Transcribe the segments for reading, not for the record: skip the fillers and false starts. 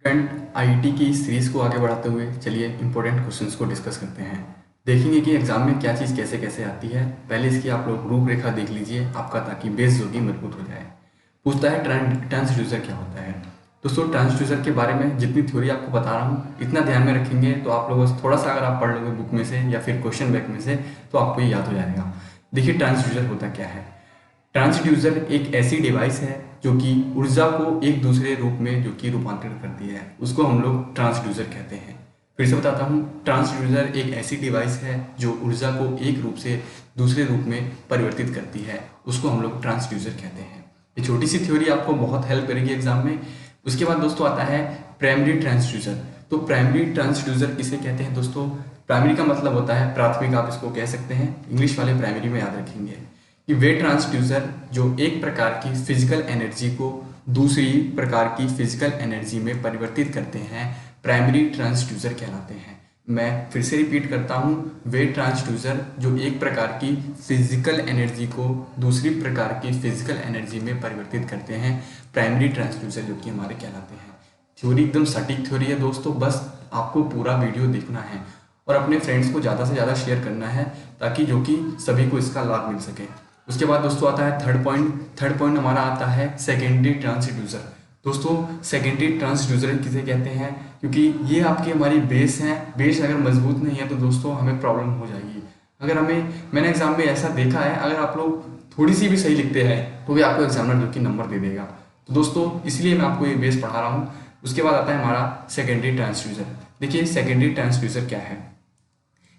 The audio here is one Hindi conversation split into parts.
स्टूडेंट आईटी की इस सीरीज़ को आगे बढ़ाते हुए चलिए इंपॉर्टेंट क्वेश्चंस को डिस्कस करते हैं। देखेंगे कि एग्जाम में क्या चीज़ कैसे कैसे आती है। पहले इसकी आप लोग रूपरेखा देख लीजिए आपका, ताकि बेस जो कि मजबूत हो जाए। पूछता है ट्रांसड्यूसर क्या होता है। दोस्तों, ट्रांसड्यूसर के बारे में जितनी थ्योरी आपको बता रहा हूँ इतना ध्यान में रखेंगे तो आप लोगों से थोड़ा सा अगर आप पढ़ लोगे बुक में से या फिर क्वेश्चन बैंक में से तो आपको ये याद हो जाएगा। देखिए, ट्रांसड्यूसर होता क्या है। ट्रांसड्यूसर एक ऐसी डिवाइस है जो कि ऊर्जा को एक दूसरे रूप में जो कि रूपांतरित करती है, उसको हम लोग ट्रांसड्यूसर कहते हैं। फिर से बताता हूँ, ट्रांसड्यूसर एक ऐसी डिवाइस है जो ऊर्जा को एक रूप से दूसरे रूप में परिवर्तित करती है, उसको हम लोग ट्रांसड्यूसर कहते हैं। ये छोटी सी थ्योरी आपको बहुत हेल्प करेगी एग्जाम में। उसके बाद दोस्तों आता है प्राइमरी ट्रांसड्यूसर। तो प्राइमरी ट्रांसड्यूसर किसे कहते हैं दोस्तों? प्राइमरी का मतलब होता है प्राथमिक, आप इसको कह सकते हैं। इंग्लिश वाले प्राइमरी में याद रखेंगे कि वे ट्रांसड्यूसर जो एक प्रकार की फिजिकल एनर्जी को दूसरी प्रकार की फिजिकल एनर्जी में परिवर्तित करते हैं, प्राइमरी ट्रांसड्यूसर कहलाते हैं। मैं फिर से रिपीट करता हूँ, वे ट्रांसड्यूसर जो एक प्रकार की फिजिकल एनर्जी को दूसरी प्रकार की फिजिकल एनर्जी में परिवर्तित करते हैं, प्राइमरी ट्रांसड्यूसर जो कि हमारे कहलाते हैं। थ्योरी एकदम सटीक थ्योरी है दोस्तों, बस आपको पूरा वीडियो देखना है और अपने फ्रेंड्स को ज़्यादा से ज़्यादा शेयर करना है ताकि जो कि सभी को इसका लाभ मिल सके। उसके बाद दोस्तों आता है थर्ड पॉइंट हमारा आता है सेकेंडरी ट्रांसड्यूसर। दोस्तों, सेकेंडरी ट्रांसड्यूसर किसे कहते हैं? क्योंकि ये आपकी हमारी बेस है। बेस अगर मजबूत नहीं है तो दोस्तों हमें प्रॉब्लम हो जाएगी। अगर मैंने एग्जाम में ऐसा देखा है, अगर आप लोग थोड़ी सी भी सही लिखते हैं तो भी आपको एग्जामिनर जो कि नंबर दे देगा। तो दोस्तों इसलिए मैं आपको ये बेस पढ़ा रहा हूँ। उसके बाद आता है हमारा सेकेंडरी ट्रांसड्यूसर। देखिए, सेकेंडरी ट्रांसड्यूसर क्या है?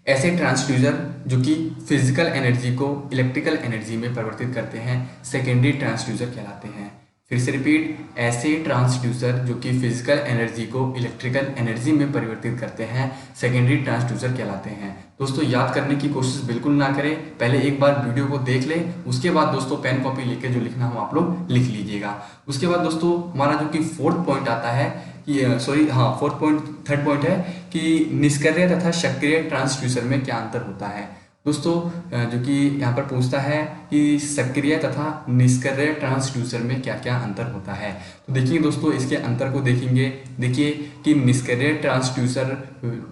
ऐसे ट्रांसड्यूसर जो कि फिजिकल एनर्जी को इलेक्ट्रिकल एनर्जी में परिवर्तित करते हैं, सेकेंडरी ट्रांसड्यूसर कहलाते हैं। फिर से रिपीट, ऐसे ट्रांसड्यूसर जो कि फिजिकल एनर्जी को इलेक्ट्रिकल एनर्जी में परिवर्तित करते हैं, सेकेंडरी ट्रांसड्यूसर कहलाते हैं। दोस्तों, याद करने की कोशिश बिल्कुल ना करें, पहले एक बार वीडियो को देख लें, उसके बाद दोस्तों पेन कॉपी लेके जो लिखना हो आप लोग लिख लीजिएगा। उसके बाद दोस्तों हमारा जो कि फोर्थ पॉइंट आता है थर्ड पॉइंट है कि निष्क्रिय तथा सक्रिय ट्रांसड्यूसर में क्या अंतर होता है। दोस्तों, जो कि यहाँ पर पूछता है कि सक्रिय तथा निष्क्रिय ट्रांसड्यूसर में क्या क्या अंतर होता है। तो देखिए दोस्तों, इसके अंतर को देखेंगे। देखिए कि निष्क्रिय ट्रांसड्यूसर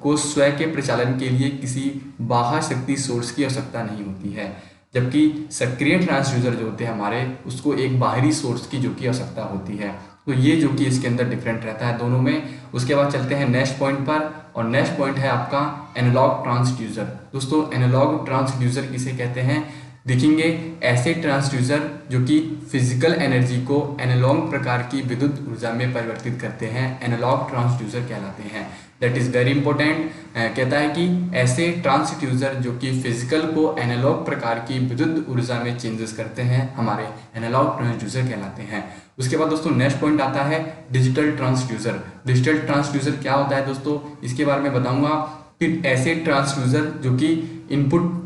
को स्वयं के प्रचालन के लिए किसी बाह्य शक्ति सोर्स की आवश्यकता नहीं होती है, जबकि सक्रिय ट्रांसड्यूसर जो होते हैं हमारे, उसको एक बाहरी सोर्स की जो कि आवश्यकता होती है। तो ये जो कि इसके अंदर डिफरेंट रहता है दोनों में। उसके बाद चलते हैं नेक्स्ट पॉइंट पर, और नेक्स्ट पॉइंट है आपका एनालॉग ट्रांसड्यूसर। दोस्तों, एनालॉग ट्रांसड्यूसर किसे कहते हैं? देखेंगे, ऐसे ट्रांसड्यूसर जो कि फिजिकल एनर्जी को एनालॉग प्रकार की विद्युत ऊर्जा में परिवर्तित करते हैं, एनालॉग ट्रांसड्यूसर कहलाते हैं। That is very important. कहता है कि ऐसे ट्रांसड्यूसर जो कि फिजिकल को एनालॉग प्रकार की विद्युत ऊर्जा में चेंजेस करते हैं, हमारे एनालॉग ट्रांसड्यूसर कहलाते हैं। उसके बाद दोस्तों नेक्स्ट पॉइंट आता है डिजिटल ट्रांसड्यूसर। डिजिटल ट्रांसड्यूसर क्या होता है दोस्तों, इसके बारे में बताऊंगा कि ऐसे ट्रांसड्यूसर जो कि इनपुट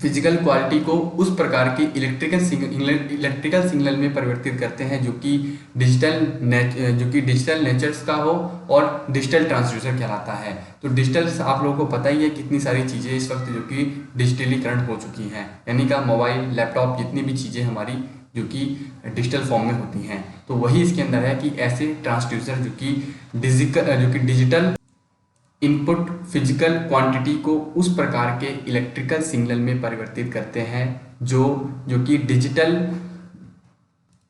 फिजिकल क्वालिटी को उस प्रकार की इलेक्ट्रिकल सिग्नल में परिवर्तित करते हैं जो कि डिजिटल नेचर्स का हो, और डिजिटल ट्रांसड्यूसर कहलाता है। तो डिजिटल आप लोगों को पता ही है कितनी सारी चीज़ें इस वक्त जो कि डिजिटलीकरण हो चुकी हैं, यानी का मोबाइल, लैपटॉप, जितनी भी चीज़ें हमारी जो कि डिजिटल फॉर्म में होती हैं। तो वही इसके अंदर है कि ऐसे ट्रांसड्यूसर जो कि डिजिटल इनपुट फिजिकल क्वांटिटी को उस प्रकार के इलेक्ट्रिकल सिग्नल में परिवर्तित करते हैं जो कि डिजिटल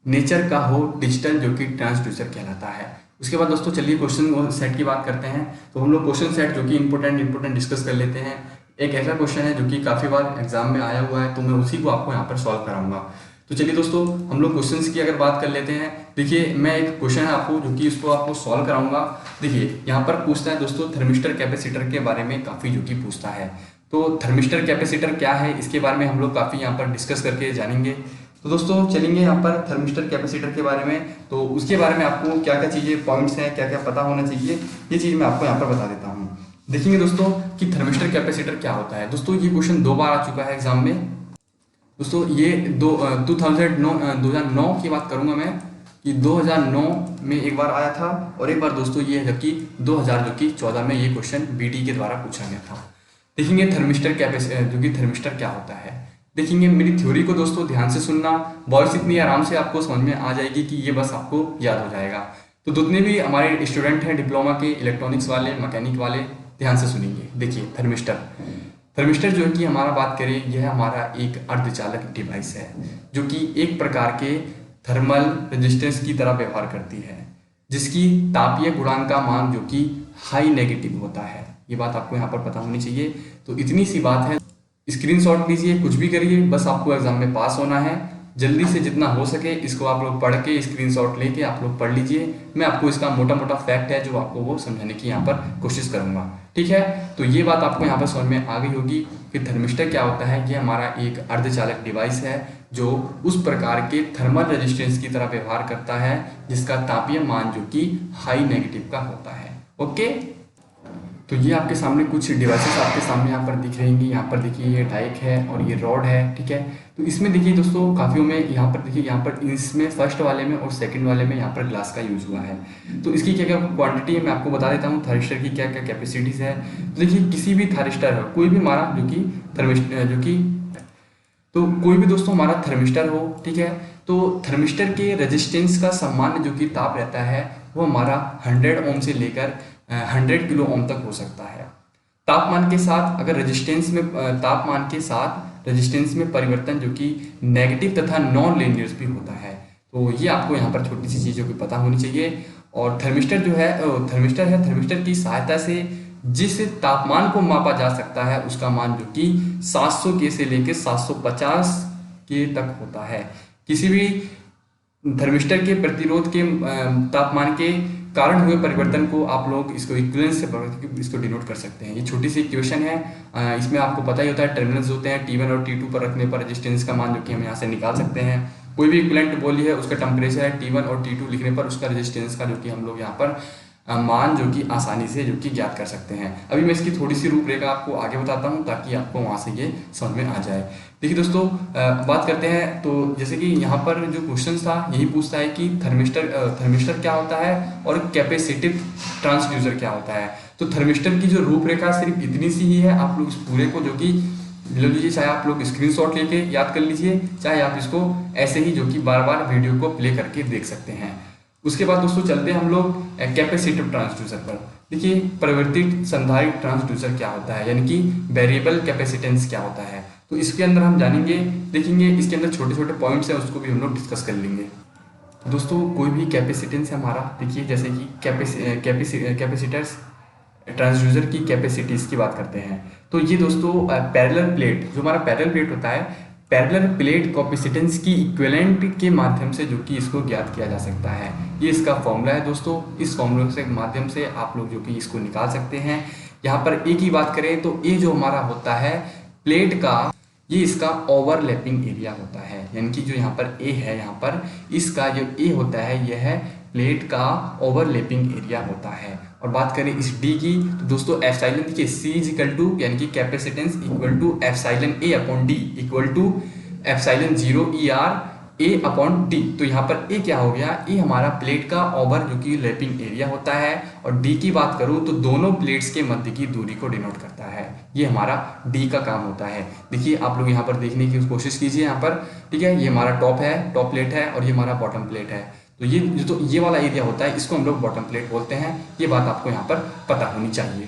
नेचर का हो, डिजिटल जो कि ट्रांसड्यूसर कहलाता है। उसके बाद दोस्तों चलिए क्वेश्चन सेट की बात करते हैं। तो हम लोग क्वेश्चन सेट जो कि इंपॉर्टेंट डिस्कस कर लेते हैं। एक ऐसा क्वेश्चन है जो कि काफ़ी बार एग्जाम में आया हुआ है, तो मैं उसी को आपको यहाँ पर सॉल्व कराऊंगा। तो चलिए दोस्तों हम लोग क्वेश्चंस की अगर बात कर लेते हैं। देखिए, मैं एक क्वेश्चन है आपको जो कि इसको आपको सॉल्व कराऊंगा। देखिए यहाँ पर पूछता है दोस्तों थर्मिस्टर कैपेसिटर के बारे में काफ़ी जो कि पूछता है। तो थर्मिस्टर कैपेसिटर क्या है, इसके बारे में हम लोग काफ़ी यहाँ पर डिस्कस करके जानेंगे। तो दोस्तों चलेंगे यहाँ पर थर्मिस्टर कैपेसिटर के बारे में। तो उसके बारे में आपको क्या क्या चीज़ें पॉइंट्स हैं, क्या क्या पता होना चाहिए, ये चीज़ मैं आपको यहाँ पर बता देता हूँ। देखेंगे दोस्तों कि थर्मिस्टर कैपेसिटर क्या होता है। दोस्तों ये क्वेश्चन 2 बार आ चुका है एग्जाम में। दोस्तों ये 2009 की बात करूंगा मैं, कि 2009 में एक बार आया था, और एक बार दोस्तों ये है कि 2014 में ये क्वेश्चन बीटी के द्वारा पूछा गया था। देखेंगे थर्मिस्टर कैपेसिटर जो कि थर्मिस्टर क्या होता है। देखेंगे मेरी थ्योरी को दोस्तों ध्यान से सुनना, वॉइस इतनी आराम से आपको समझ में आ जाएगी कि ये बस आपको याद हो जाएगा। तो जितने भी हमारे स्टूडेंट हैं डिप्लोमा के, इलेक्ट्रॉनिक्स वाले, मैकेनिक वाले, ध्यान से सुनिए। देखिए थर्मिस्टर, थर्मिस्टर जो है कि हमारा बात करें, यह हमारा एक अर्धचालक डिवाइस है जो कि एक प्रकार के थर्मल रेजिस्टेंस की तरह व्यवहार करती है, जिसकी तापीय गुणांक का मान जो कि हाई नेगेटिव होता है। ये बात आपको यहाँ पर पता होनी चाहिए। तो इतनी सी बात है, स्क्रीनशॉट लीजिए, कुछ भी करिए, बस आपको एग्जाम में पास होना है। जल्दी से जितना हो सके इसको आप लोग पढ़ के स्क्रीनशॉट लेके आप लोग पढ़ लीजिए। मैं आपको इसका मोटा मोटा फैक्ट है जो आपको वो समझाने की यहाँ पर कोशिश करूंगा, ठीक है। तो ये बात आपको यहाँ पर समझ में आ गई होगी कि थर्मिस्टर क्या होता है। ये हमारा एक अर्धचालक डिवाइस है जो उस प्रकार के थर्मल रेजिस्टेंस की तरह व्यवहार करता है जिसका तापीय मान जो कि हाई नेगेटिव का होता है। ओके, तो ये आपके सामने कुछ डिवाइसेस आपके सामने यहाँ पर दिख रही हैं। यहाँ पर देखिए ये डाइक है और ये रॉड है, ठीक है। तो इसमें देखिए दोस्तों काफ़ियों में यहाँ पर देखिए, यहाँ पर इसमें फर्स्ट वाले में और सेकंड वाले में यहाँ पर ग्लास का यूज़ हुआ है। तो इसकी क्या क्या क्वांटिटी है मैं आपको बता देता हूँ, थायरिस्टर की क्या क्या कैपेसिटीज़ है। तो देखिए किसी भी थायरिस्टर है, कोई भी हमारा जो कि तो कोई भी दोस्तों हमारा थर्मिस्टर हो, ठीक है, तो थर्मिस्टर के रेजिस्टेंस का सामान्य जो कि ताप रहता है वो हमारा 100 ओम से लेकर 100 किलो ओम तक हो सकता है। तापमान के साथ अगर रेजिस्टेंस में तापमान के साथ रेजिस्टेंस में परिवर्तन जो कि नेगेटिव तथा नॉन लीनियर भी होता है। तो ये आपको यहाँ पर छोटी सी चीज़ों की पता होनी चाहिए। और थर्मिस्टर जो है थर्मिस्टर की सहायता से जिस तापमान को मापा जा सकता है उसका मान जो कि 700 के से लेकर 750 के तक होता है। किसी भी थर्मिस्टर के प्रतिरोध के तापमान के कारण हुए परिवर्तन को आप लोग इसको इक्विवेलेंस से इसको डिनोट कर सकते हैं। ये छोटी सी इक्वेशन है, इसमें आपको पता ही होता है टर्मिनल्स होते हैं T1 और T2 पर रखने पर रेजिस्टेंस का मान जो कि हम यहाँ से निकाल सकते हैं। कोई भी इक्विवेलेंट बोली है उसका टेम्परेचर है T1 और T2 लिखने पर उसका रेजिस्टेंस का जो कि हम लोग यहाँ पर मान जो कि आसानी से जो कि ज्ञात कर सकते हैं। अभी मैं इसकी थोड़ी सी रूपरेखा आपको आगे बताता हूँ ताकि आपको वहाँ से ये समझ में आ जाए। देखिए दोस्तों बात करते हैं, तो जैसे कि यहाँ पर जो क्वेश्चन था यही पूछता है कि थर्मिस्टर क्या होता है और कैपेसिटिव ट्रांसड्यूसर क्या होता है। तो थर्मिस्टर की जो रूपरेखा सिर्फ इतनी सी ही है, आप लोग इस पूरे को जो कि ले लीजिए, चाहे आप लोग स्क्रीनशॉट लेके याद कर लीजिए, चाहे आप इसको ऐसे ही जो कि बार बार वीडियो को प्ले करके देख सकते हैं। उसके बाद दोस्तों चलते हैं हम लोग कैपेसिटिव ट्रांसड्यूसर पर। देखिए परिवर्तित संधारित्र ट्रांसड्यूसर क्या होता है, यानी कि वेरिएबल कैपेसिटेंस क्या होता है। तो इसके अंदर हम जानेंगे, देखेंगे, इसके अंदर छोटे छोटे पॉइंट्स हैं उसको भी हम लोग डिस्कस कर लेंगे। दोस्तों कोई भी कैपेसिटेंस है हमारा, देखिए जैसे कि कैपेसिटर्स ट्रांसड्यूसर की कैपेसिटीज की बात करते हैं। तो ये दोस्तों पैरेलल प्लेट, जो हमारा पैरेलल प्लेट होता है, पैरेलल प्लेट कैपेसिटेंस की इक्विवेलेंट के माध्यम से जो कि इसको ज्ञात किया जा सकता है। ये इसका फॉर्मूला है दोस्तों, इस फॉर्मूले के माध्यम से आप लोग जो कि इसको निकाल सकते हैं। यहाँ पर ए की बात करें तो ए जो हमारा होता है प्लेट का, ये इसका ओवरलैपिंग एरिया होता है, यानी कि जो यहाँ पर ए है, यहाँ पर इसका जो ए होता है यह है प्लेट का ओवरलैपिंग एरिया होता है। और बात करें इस डी की तो दोस्तों एप्सिलॉन देखिए सी इज इक्वल टू, यानी कि capacitance equal to epsilon A upon D equal to epsilon 0 ER A upon D. तो यहाँ पर ए क्या हो गया, ए हमारा प्लेट का ओवर जो कि लैपिंग एरिया होता है। और डी की बात करूँ तो दोनों प्लेट्स के मध्य की दूरी को डिनोट करता है, ये हमारा डी का काम होता है। देखिए आप लोग यहाँ पर देखने की कोशिश कीजिए यहाँ पर, ठीक है, ये हमारा टॉप है, टॉप प्लेट है, और ये हमारा बॉटम प्लेट है। तो ये वाला एरिया होता है, इसको हम लोग बॉटम प्लेट बोलते हैं। ये बात आपको यहाँ पर पता होनी चाहिए।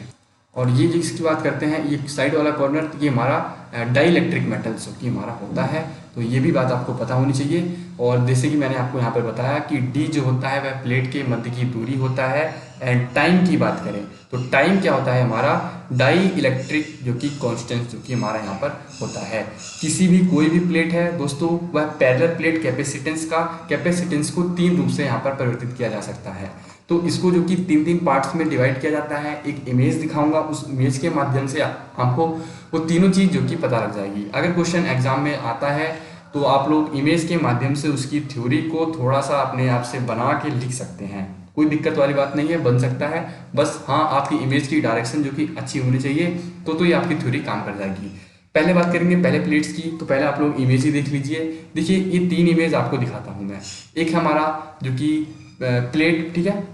और ये जिसकी बात करते हैं, ये साइड वाला कॉर्नर, ये हमारा डाइइलेक्ट्रिक मेटल्स की हमारा होता है। तो ये भी बात आपको पता होनी चाहिए। और जैसे कि मैंने आपको यहाँ पर बताया कि डी जो होता है वह प्लेट के मध्य की दूरी होता है। एंड टाइम की बात करें तो टाइम क्या होता है हमारा डाई इलेक्ट्रिक जो कि कांस्टेंट जो कि हमारा यहाँ पर होता है। किसी भी कोई भी प्लेट है दोस्तों, वह पैरेलल प्लेट कैपेसिटेंस को 3 रूप से यहाँ पर परिवर्तित किया जा सकता है। तो इसको जो कि 3 पार्ट्स में डिवाइड किया जाता है। एक इमेज दिखाऊंगा, उस इमेज के माध्यम से हमको वो तीनों चीज़ जो कि पता लग जाएगी। अगर क्वेश्चन एग्जाम में आता है तो आप लोग इमेज के माध्यम से उसकी थ्योरी को थोड़ा सा अपने आप से बना के लिख सकते हैं, कोई दिक्कत वाली बात नहीं है, बन सकता है। बस हाँ आपकी इमेज की डायरेक्शन जो कि अच्छी होनी चाहिए, तो ये आपकी थ्योरी काम कर जाएगी। पहले बात करेंगे पहले प्लेट्स की, तो पहले आप लोग इमेज ही देख लीजिए। देखिए ये 3 इमेज आपको दिखाता हूँ मैं। एक है हमारा जो कि प्लेट, ठीक है,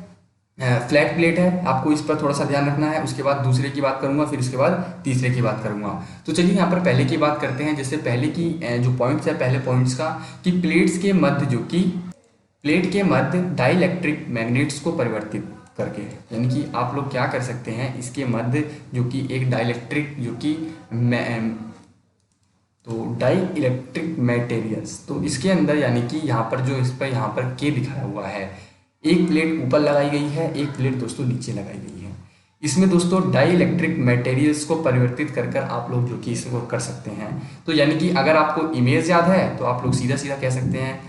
फ्लैट प्लेट है, आपको इस पर थोड़ा सा ध्यान रखना है। उसके बाद दूसरे की बात करूंगा, फिर उसके बाद तीसरे की बात करूंगा। तो चलिए यहाँ पर पहले की बात करते हैं। जैसे पहले की जो पॉइंट्स है, पहले पॉइंट्स का कि प्लेट्स के मध्य प्लेट के मध्य डाइलेक्ट्रिक मैग्नेट्स को परिवर्तित करके, यानी कि आप लोग क्या कर सकते हैं, इसके मध्य जो कि एक डाइलेक्ट्रिक जो कि तो डाई इलेक्ट्रिक मटेरियल्स, तो इसके अंदर यानी कि यहाँ पर जो इस पर यहाँ पर के दिखाया हुआ है, एक प्लेट ऊपर लगाई गई है, एक प्लेट दोस्तों नीचे लगाई गई है। इसमें दोस्तों डाई इलेक्ट्रिक मटेरियल्स को परिवर्तित कर कर आप लोग जो कि इसको कर सकते हैं। तो यानी कि अगर आपको इमेज याद है तो आप लोग सीधा सीधा कह सकते हैं।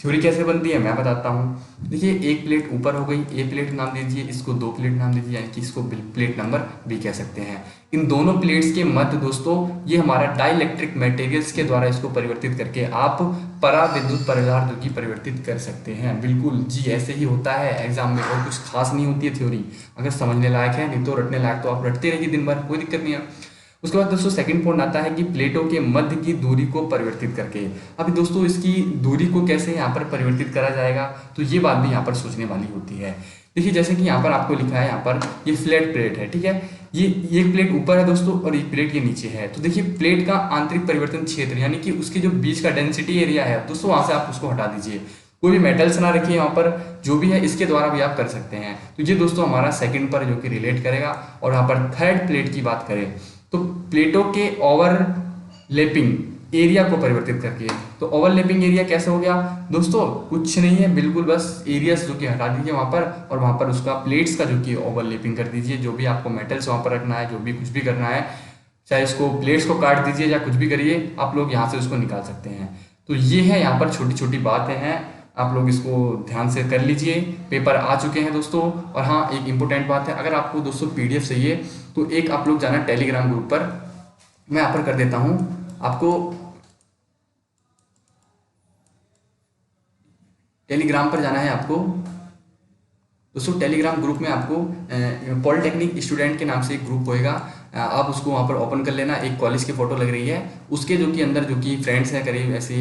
थ्योरी कैसे बनती है मैं बताता हूँ। देखिए, एक प्लेट ऊपर हो गई, ए प्लेट नाम दीजिए, इसको 2 प्लेट नाम दीजिए, यानी कि इसको प्लेट नंबर बी कह सकते हैं। इन दोनों प्लेट्स के मध्य दोस्तों ये हमारा डाइलेक्ट्रिक मटेरियल्स के द्वारा इसको परिवर्तित करके आप पराविद्युत पदार्थ जो कि परिवर्तित कर सकते हैं। बिल्कुल जी, ऐसे ही होता है एग्जाम में, और कुछ खास नहीं होती है थ्योरी। अगर समझने लायक है, नहीं तो रटने लायक तो आप रटते रहिए दिन भर, कोई दिक्कत नहीं है। उसके बाद दोस्तों सेकंड पॉइंट आता है कि प्लेटों के मध्य की दूरी को परिवर्तित करके। अभी दोस्तों इसकी दूरी को कैसे यहाँ पर परिवर्तित करा जाएगा, तो ये बात भी यहाँ पर सोचने वाली होती है। देखिए, जैसे कि यहाँ पर आपको लिखा है, यहाँ पर ये फ्लैट प्लेट है, ठीक है, ये एक प्लेट ऊपर है दोस्तों और एक प्लेट ये नीचे है। तो देखिए, प्लेट का आंतरिक परिवर्तन क्षेत्र यानी कि उसके जो बीच का डेंसिटी एरिया है दोस्तों, वहां से आप उसको हटा दीजिए। कोई भी मेटल्स ना रखिए यहाँ पर, जो भी है इसके द्वारा भी आप कर सकते हैं। तो ये दोस्तों हमारा सेकंड पर जो कि रिलेट करेगा। और यहाँ पर थर्ड प्लेट की बात करें तो प्लेटों के ओवरलैपिंग एरिया को परिवर्तित करके। तो ओवरलैपिंग एरिया कैसे हो गया दोस्तों, कुछ नहीं है, बिल्कुल बस एरियास जो कि हटा दीजिए वहां पर, और वहां पर उसका प्लेट्स का जो कि ओवरलैपिंग कर दीजिए। जो भी आपको मेटल्स वहां पर रखना है, जो भी कुछ भी करना है, चाहे इसको प्लेट्स को काट दीजिए या कुछ भी करिए, आप लोग यहाँ से उसको निकाल सकते हैं। तो ये है यहाँ पर छोटी छोटी बातें हैं, आप लोग इसको ध्यान से कर लीजिए। पेपर आ चुके हैं दोस्तों। और हाँ, एक इंपॉर्टेंट बात है, अगर आपको दोस्तों पीडीएफ चाहिए तो एक आप लोग जाना टेलीग्राम ग्रुप पर, मैं यहाँ पर कर देता हूँ आपको। टेलीग्राम पर जाना है आपको दोस्तों। टेलीग्राम ग्रुप में आपको पॉलिटेक्निक स्टूडेंट के नाम से एक ग्रुप होएगा, आप उसको वहाँ पर ओपन कर लेना। एक कॉलेज की फोटो लग रही है, उसके जो कि अंदर जो कि फ्रेंड्स हैं करीब ऐसे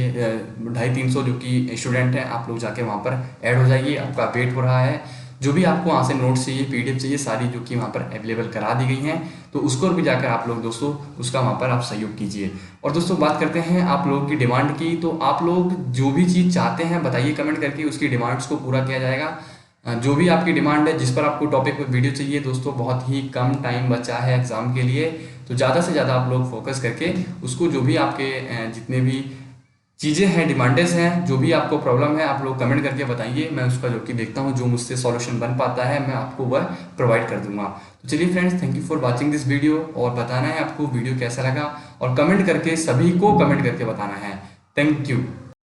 250-300 जो कि स्टूडेंट हैं, आप लोग जाके वहाँ पर ऐड हो जाइए। आपका वेट हो रहा है। जो भी आपको वहाँ से नोट्स चाहिए, पीडीएफ चाहिए, सारी जो कि वहाँ पर अवेलेबल करा दी गई हैं। तो उसको भी जाकर आप लोग दोस्तों उसका वहाँ पर आप सहयोग कीजिए। और दोस्तों बात करते हैं आप लोगों की डिमांड की। तो आप लोग जो भी चीज़ चाहते हैं बताइए कमेंट करके, उसकी डिमांड्स को पूरा किया जाएगा। जो भी आपकी डिमांड है, जिस पर आपको टॉपिक पर वीडियो चाहिए दोस्तों, बहुत ही कम टाइम बचा है एग्जाम के लिए। तो ज़्यादा से ज़्यादा आप लोग फोकस करके उसको, जो भी आपके जितने भी चीज़ें हैं, डिमांडेस हैं, जो भी आपको प्रॉब्लम है, आप लोग कमेंट करके बताइए। मैं उसका जो कि देखता हूँ, जो मुझसे सॉल्यूशन बन पाता है मैं आपको वह प्रोवाइड कर दूंगा। तो चलिए friends, thank you for watching this video. और बताना है आपको वीडियो कैसा लगा, और कमेंट करके, सभी को कमेंट करके बताना है। Thank you.